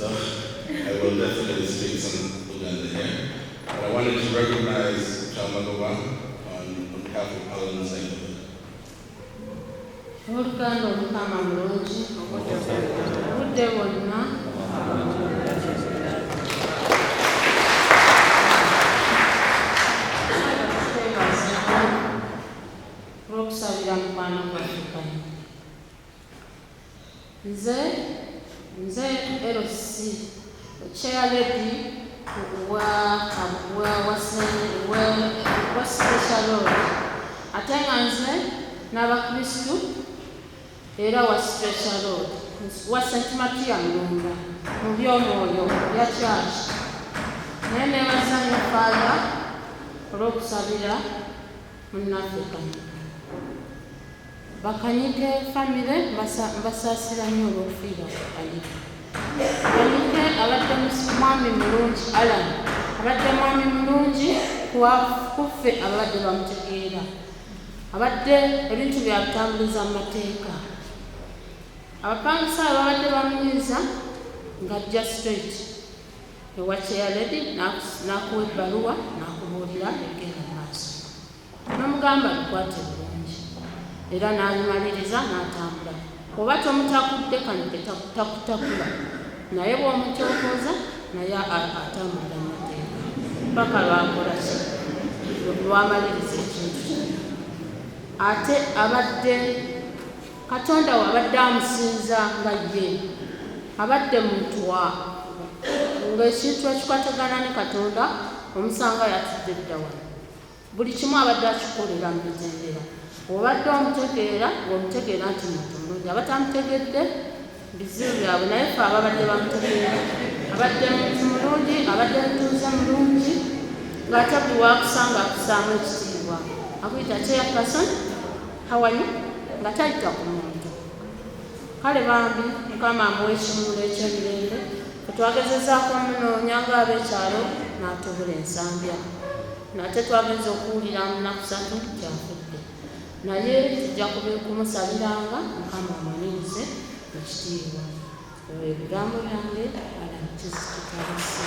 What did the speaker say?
stuff. I will definitely speak some Luganda here. But I wanted to recognize Chamagova on behalf of Paladin's neighborhood. Oluganda olukama mulungi obudde bwonna olw'okusabira mukwano gwaffe kano. Nze LC chairlady wa Special Road ate nga nze n'abakristu era wa Special Road wa St. Matia Mulumba mu by'omwoyo bya church. Naye neebaza nnyo Father olw'okusabira munnaffe kano. Bakanyike family basaasira nnyo olw'okufiirwa Bakanyike. Bakanyike abadde mwami mulungi Alan, abadde mwami mulungi kuffe abadde bamutegeera. Abadde ebintu byabutambuliza mu mateeka. Abapangisa abadde bamunyiza ng'ajja straight ewa chairlady n'akuwa ebbaluwa n'akubuulira egenda maaso. N'omugamba bikwate bulungi era n'abimaliriza n'atambula. Oba tomutakudde kano takutakula naye bw'omutyokooza naye atambulira mu mateeka paka lwakola ki lwamaliriza ekintu. Ate abadde Katonda wabadde amusinza nga ye abadde muntu ng'ekintu ekikwatagana ne Katonda omusanga yatudde dda wano. Buli kimu abadde akikolera mu mitendera. Obadde omutegeera ng'omutegeera nti muntu mulungi. Abatamutegedde bizibu byabwe naye ffe ababadde bamutegeera abadde muntu mulungi, abadde mutuuze mulungi ng'ate buli waakusanga akusaamu ekitiibwa. Akuyita chairperson, how are you? Nga tayita ku muntu. Kale bambi Mukama amuwa ekimuli eky'emirembe. Twagezezzaako omunoonya ng'ab'ekyalo n'atubula ensambya. Nate twagenza okuwulira mu nnaku 3 kyafudde. Naye tujja kumusabiranga Mukama amalirize ekitiibwa. Ebigambo byange Alan Kizito Tabasi.